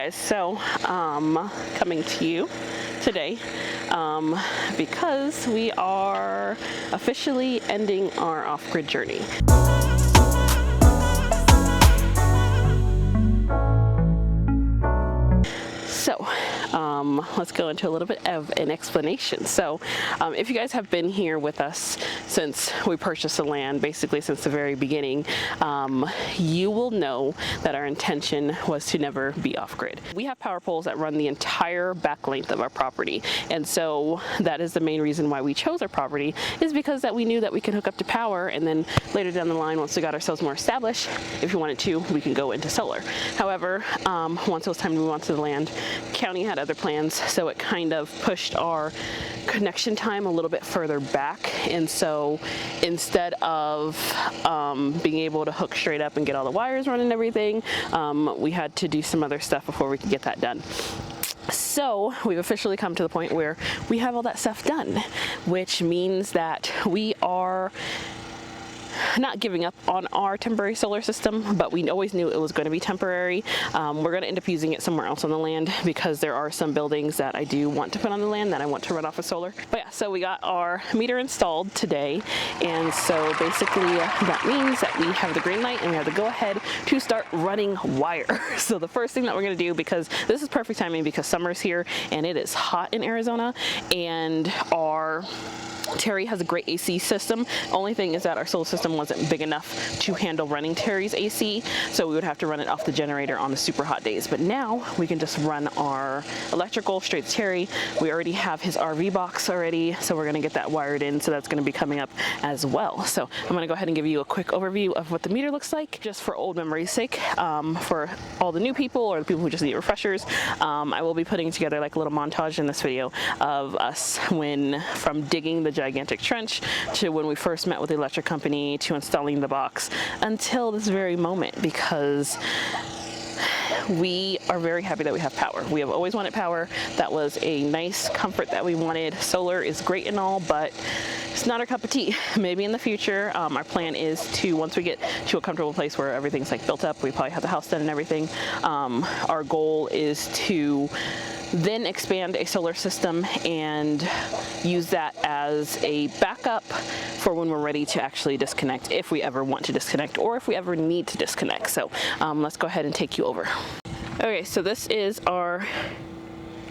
So, coming to you today because we are officially ending our off-grid journey. So, let's go into a little bit of an explanation. So, if you guys have been here with us since we purchased the land, basically since the very beginning, you will know that our intention was to never be off-grid. We have power poles that run the entire back length of our property, and so that is the main reason why we chose our property, is because that we knew that we could hook up to power, and then later down the line, once we got ourselves more established, if we wanted to, we can go into solar. However, once it was time to move on to the land, county had other plans, so it kind of pushed our connection time a little bit further back. And so instead of being able to hook straight up and get all the wires running and everything, we had to do some other stuff before we could get that done. So we've officially come to the point where we have all that stuff done, which means that we are not giving up on our temporary solar system, but we always knew it was going to be temporary. We're going to end up using it somewhere else on the land because there are some buildings that I do want to put on the land that I want to run off of solar. But yeah, so we got our meter installed today, and so basically that means that we have the green light and we have the go ahead to start running wire. So the first thing that we're going to do, because this is perfect timing because summer's here and it is hot in Arizona, and our Terry has a great AC system. Only thing is that our solar system wasn't big enough to handle running Terry's AC, so we would have to run it off the generator on the super hot days. But now we can just run our electrical straight to Terry. We already have his RV box already, so we're going to get that wired in, so that's going to be coming up as well. So I'm going to go ahead and give you a quick overview of what the meter looks like, just for old memory's sake. For all the new people or the people who just need refreshers, I will be putting together like a little montage in this video of us from digging the gigantic trench to when we first met with the electric company to installing the box until this very moment, because we are very happy that we have power. We have always wanted power. That was a nice comfort that we wanted. Solar is great and all, but it's not our cup of tea. Maybe in the future, our plan is to, once we get to a comfortable place where everything's like built up, we probably have the house done and everything, our goal is to then expand a solar system and use that as a backup for when we're ready to actually disconnect, if we ever want to disconnect or if we ever need to disconnect. So let's go ahead and take you over. Okay, so this is our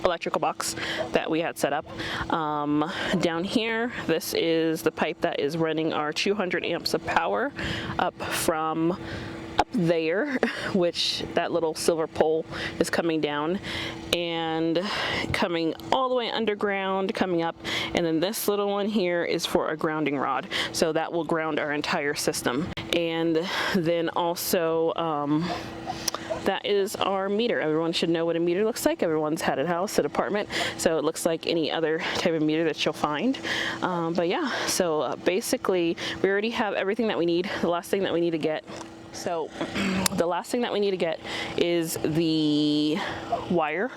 electrical box that we had set up. Down here, this is the pipe that is running our 200 amps of power up from up there, which that little silver pole is coming down and coming all the way underground, coming up, and then this little one here is for a grounding rod, so that will ground our entire system. And then also that is our meter. Everyone should know what a meter looks like. Everyone's had a house, an apartment, so it looks like any other type of meter that you'll find. But yeah, so basically we already have everything that we need. The last thing that we need to get is the wire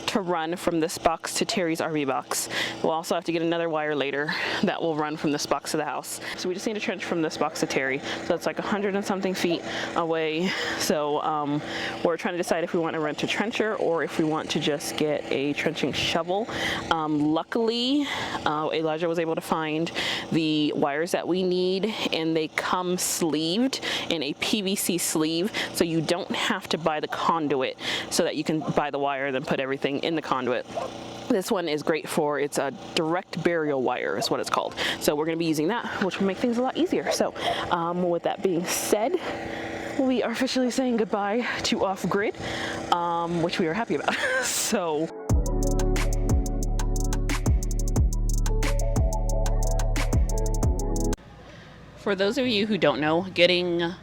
to run from this box to Terry's RV box. We'll also have to get another wire later that will run from this box to the house. So we just need a trench from this box to Terry. So it's like 100 and something feet away. So we're trying to decide if we want to rent a trencher or if we want to just get a trenching shovel. Luckily, Elijah was able to find the wires that we need, and they come sleeved in a PVC sleeve, so you don't have to buy the conduit, so that you can buy the wire, then put everything in the conduit. This one is great for, it's a direct burial wire is what it's called. So we're going to be using that, which will make things a lot easier. So with that being said, we are officially saying goodbye to off-grid, which we are happy about. So for those of you who don't know, getting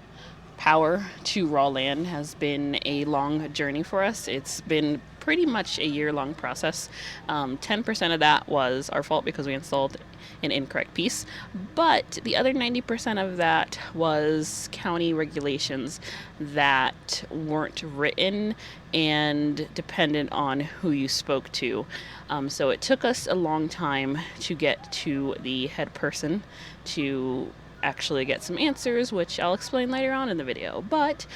power to raw land has been a long journey for us. It's been pretty much a year-long process. 10% of that was our fault because we installed an incorrect piece, but the other 90% of that was county regulations that weren't written and dependent on who you spoke to. So it took us a long time to get to the head person to actually get some answers, which I'll explain later on in the video. But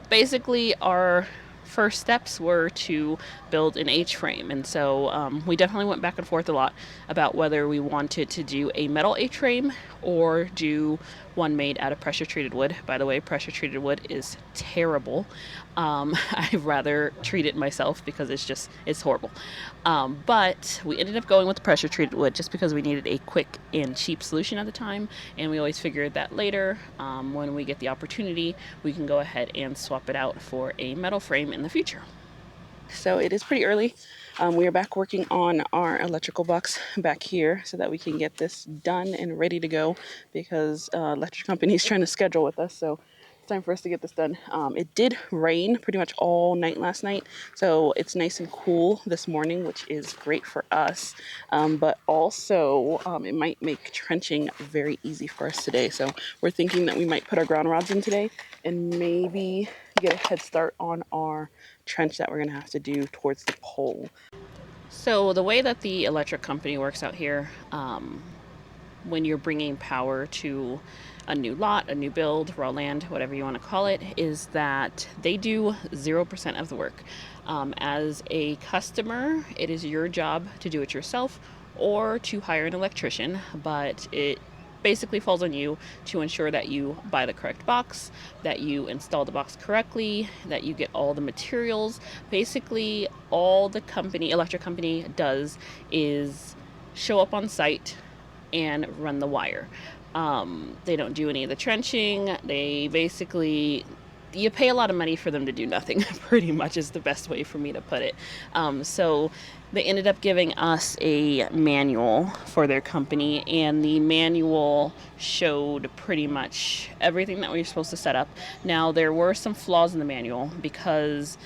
basically our first steps were to build an H-frame. And so we definitely went back and forth a lot about whether we wanted to do a metal H-frame or do one made out of pressure treated wood. By the way, pressure treated wood is terrible. I'd rather treat it myself because it's horrible. But we ended up going with the pressure treated wood just because we needed a quick and cheap solution at the time. And we always figured that later, when we get the opportunity, we can go ahead and swap it out for a metal frame in the future. So it is pretty early. We are back working on our electrical box back here so that we can get this done and ready to go, because electric company is trying to schedule with us. So it's time for us to get this done. It did rain pretty much all night last night, so it's nice and cool this morning, which is great for us. But also it might make trenching very easy for us today. So we're thinking that we might put our ground rods in today and maybe get a head start on our trench that we're going to have to do towards the pole. So the way that the electric company works out here, when you're bringing power to a new lot, a new build, raw land, whatever you want to call it, is that they do 0% of the work. As a customer, it is your job to do it yourself or to hire an electrician, but it basically falls on you to ensure that you buy the correct box, that you install the box correctly, that you get all the materials. Basically, all the electric company does is show up on site and run the wire. They don't do any of the trenching. They basically, you pay a lot of money for them to do nothing, pretty much is the best way for me to put it. So they ended up giving us a manual for their company, and the manual showed pretty much everything that we were supposed to set up. Now, there were some flaws in the manual because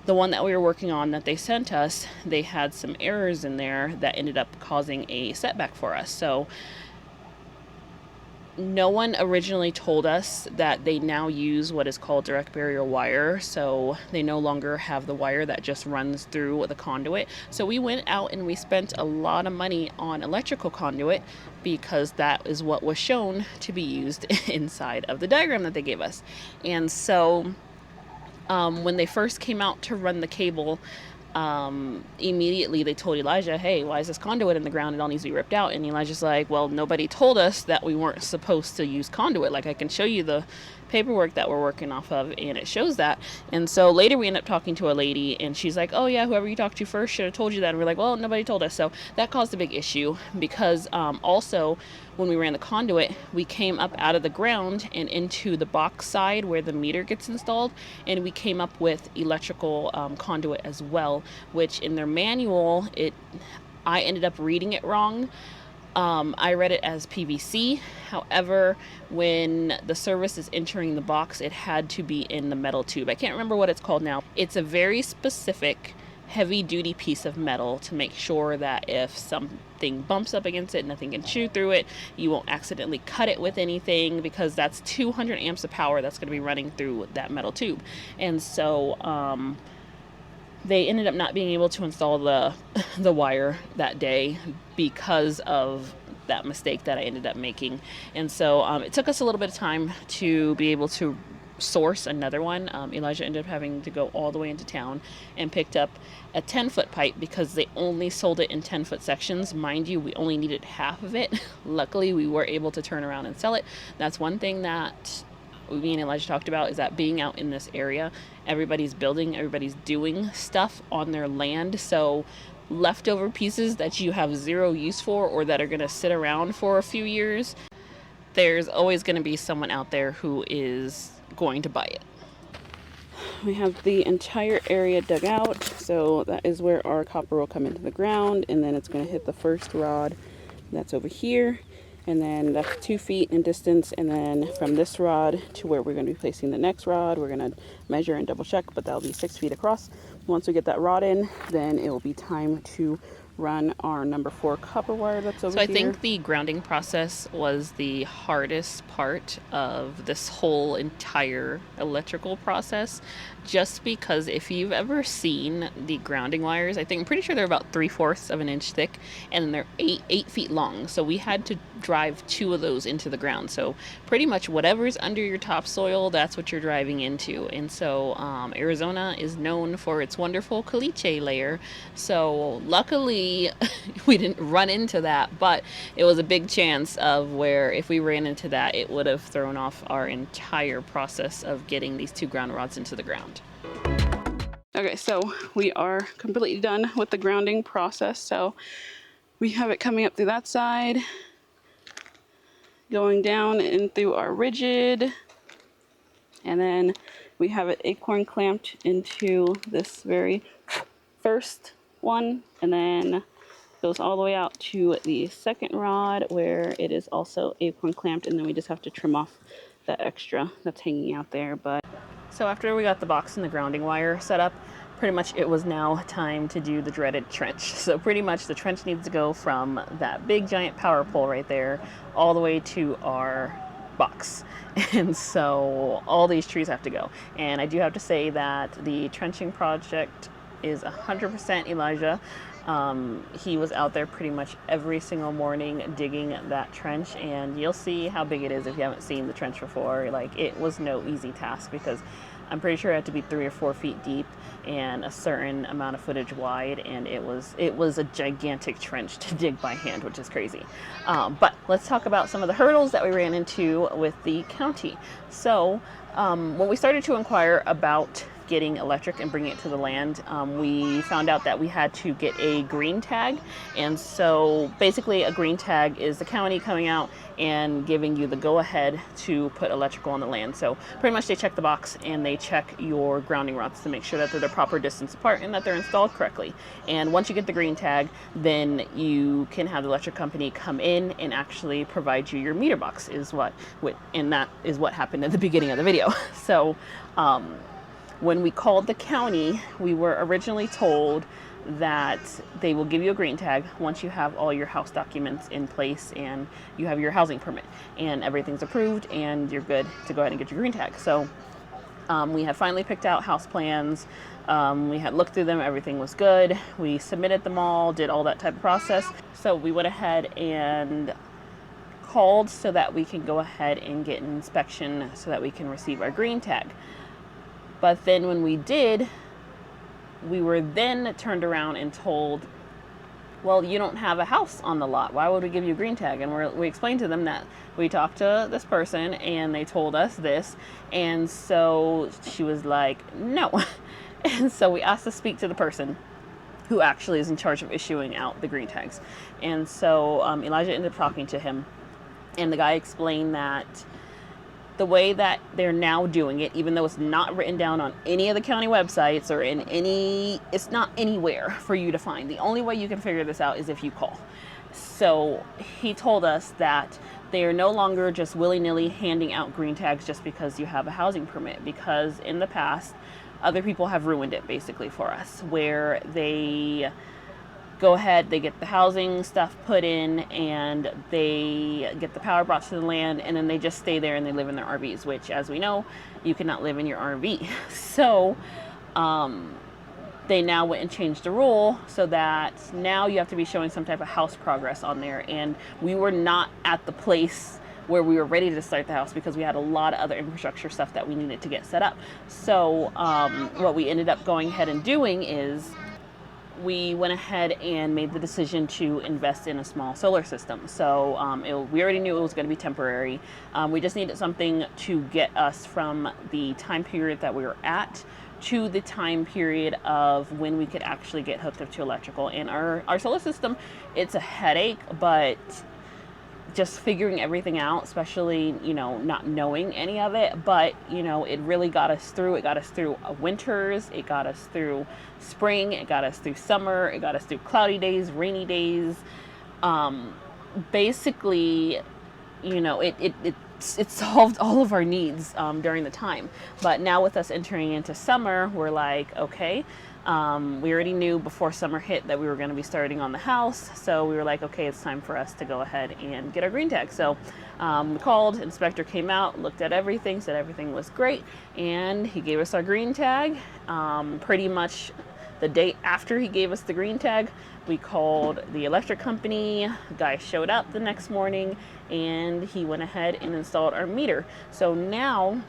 the one that we were working on that they sent us, they had some errors in there that ended up causing a setback for us. So no one originally told us that they now use what is called direct barrier wire. So they no longer have the wire that just runs through the conduit. So we went out and we spent a lot of money on electrical conduit because that is what was shown to be used inside of the diagram that they gave us. And so when they first came out to run the cable, immediately they told Elijah, hey, why is this conduit in the ground? It all needs to be ripped out. And Elijah's like, well, nobody told us that we weren't supposed to use conduit. Like, I can show you the paperwork that we're working off of, and it shows that. And so later we end up talking to a lady, and she's like, oh yeah, whoever you talked to first should have told you that. And we're like, well, nobody told us. So that caused a big issue because also when we ran the conduit, we came up out of the ground and into the box side where the meter gets installed, and we came up with electrical conduit as well, which in their manual, I ended up reading it wrong. I read it as PVC. However, when the service is entering the box, it had to be in the metal tube. I can't remember what it's called now. It's a very specific heavy duty piece of metal to make sure that if something bumps up against it, nothing can chew through it. You won't accidentally cut it with anything, because that's 200 amps of power that's going to be running through that metal tube. And so they ended up not being able to install the wire that day because of that mistake that I ended up making. And so it took us a little bit of time to be able to source another one. Elijah ended up having to go all the way into town and picked up a 10-foot pipe because they only sold it in 10-foot sections. Mind you, we only needed half of it. Luckily, we were able to turn around and sell it. That's one thing that me and Elijah talked about, is that being out in this area, everybody's building, everybody's doing stuff on their land. So leftover pieces that you have zero use for or that are going to sit around for a few years, there's always going to be someone out there who is going to buy it. We have the entire area dug out, so that is where our copper will come into the ground, and then it's going to hit the first rod that's over here, and then that's 2 feet in distance, and then from this rod to where we're going to be placing the next rod, we're going to measure and double check, but that'll be 6 feet across. Once we get that rod in, then it will be time to run our number 4 copper wire that's over So I here. think the grounding process was the hardest part of this whole entire electrical process, just because if you've ever seen the grounding wires, I'm pretty sure they're about 3/4 of an inch thick, and they're 8 feet long. So we had to drive 2 of those into the ground. So pretty much whatever's under your topsoil, that's what you're driving into. And so Arizona is known for its wonderful caliche layer. So luckily we didn't run into that, but it was a big chance of where if we ran into that, it would have thrown off our entire process of getting these 2 ground rods into the ground. Okay, so we are completely done with the grounding process. So we have it coming up through that side, going down and through our rigid, and then we have it acorn clamped into this very first one, and then goes all the way out to the second rod where it is also acorn clamped, and then we just have to trim off that extra that's hanging out there. But so after we got the box and the grounding wire set up, pretty much it was now time to do the dreaded trench. So pretty much the trench needs to go from that big giant power pole right there all the way to our box. And so all these trees have to go. And I do have to say that the trenching project is 100% Elijah. He was out there pretty much every single morning digging that trench, and you'll see how big it is if you haven't seen the trench before. Like, it was no easy task, because I'm pretty sure it had to be 3 or 4 feet deep and a certain amount of footage wide, and it was a gigantic trench to dig by hand, which is crazy. But let's talk about some of the hurdles that we ran into with the county. So when we started to inquire about getting electric and bringing it to the land, we found out that we had to get a green tag. And so basically a green tag is the county coming out and giving you the go-ahead to put electrical on the land. So pretty much they check the box and they check your grounding rods to make sure that they're the proper distance apart and that they're installed correctly. And once you get the green tag, then you can have the electric company come in and actually provide you your meter box, and that is what happened at the beginning of the video. So when we called the county, we were originally told that they will give you a green tag once you have all your house documents in place and you have your housing permit and everything's approved and you're good to go ahead and get your green tag. So we had finally picked out house plans. We had looked through them, everything was good. We submitted them all, did all that type of process. So we went ahead and called so that we can go ahead and get an inspection so that we can receive our green tag. But then when we did, we were then turned around and told, well, you don't have a house on the lot. Why would we give you a green tag? And we explained to them that we talked to this person and they told us this. And so she was like, no. And so we asked to speak to the person who actually is in charge of issuing out the green tags. And so Elijah ended up talking to him. And the guy explained that the way that they're now doing it, even though it's not written down on any of the county websites or it's not anywhere for you to find. The only way you can figure this out is if you call. So he told us that they are no longer just willy-nilly handing out green tags just because you have a housing permit, because in the past, other people have ruined it basically for us, where they go ahead, they get the housing stuff put in, and they get the power brought to the land, and then they just stay there and they live in their RVs, which, as we know, you cannot live in your RV. So they now went and changed the rule so that now you have to be showing some type of house progress on there. And we were not at the place where we were ready to start the house because we had a lot of other infrastructure stuff that we needed to get set up. So what we ended up going ahead and doing is we went ahead and made the decision to invest in a small solar system. So we already knew it was going to be temporary. We just needed something to get us from the time period that we were at to the time period of when we could actually get hooked up to electrical. And our solar system, it's a headache, but just figuring everything out, especially, not knowing any of it, but, it really got us through. It got us through winters, it got us through spring, it got us through summer, it got us through cloudy days, rainy days. Basically, it it solved all of our needs during the time. But now with us entering into summer, we're like, okay, we already knew before summer hit that we were going to be starting on the house. So we were like, okay, it's time for us to go ahead and get our green tag. So we called, inspector came out, looked at everything, said everything was great, and he gave us our green tag. Pretty much the day after he gave us the green tag, we called the electric company. The guy showed up the next morning and he went ahead and installed our meter. So now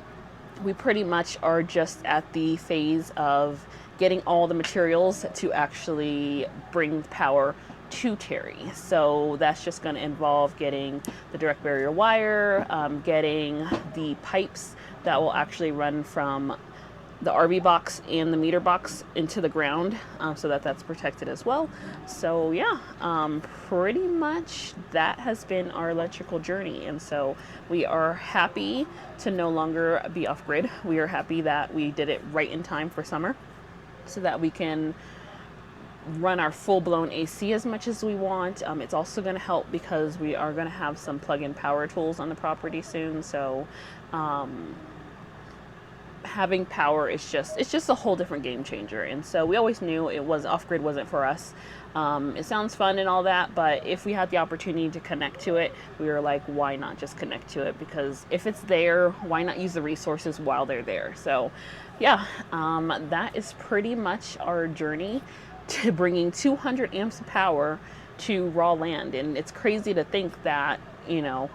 we pretty much are just at the phase of getting all the materials to actually bring power to Terry. So that's just going to involve getting the direct barrier wire, getting the pipes that will actually run from the RV box and the meter box into the ground, so that that's protected as well. So yeah, pretty much that has been our electrical journey. And so we are happy to no longer be off grid. We are happy that we did it right in time for summer so that we can run our full-blown AC as much as we want. It's also going to help because we are going to have some plug-in power tools on the property soon. So having power is just a whole different game changer. And so we always knew it was off-grid wasn't for us. It sounds fun and all that, but if we had the opportunity to connect to it, we were like, why not just connect to it? Because if it's there, why not use the resources while they're there? So yeah, that is pretty much our journey to bringing 200 amps of power to raw land. And it's crazy to think that, you know,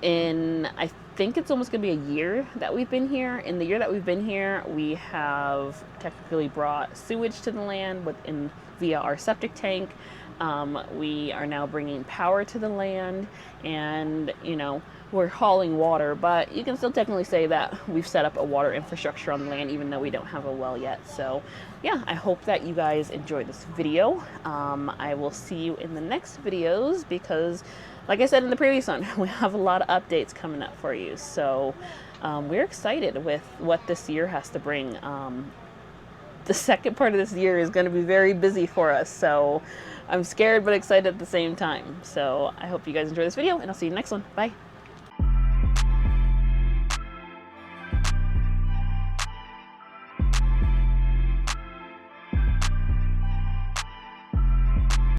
I think it's almost going to be a year that we've been here. In the year that we've been here, we have technically brought sewage to the land via our septic tank. We are now bringing power to the land, and you know, we're hauling water, but you can still technically say that we've set up a water infrastructure on the land even though we don't have a well yet. So yeah, I hope that you guys enjoyed this video. I will see you in the next videos because, like I said in the previous one, we have a lot of updates coming up for you. So we're excited with what this year has to bring. The second part of this year is going to be very busy for us. So I'm scared but excited at the same time. So I hope you guys enjoy this video, and I'll see you in the next one. Bye.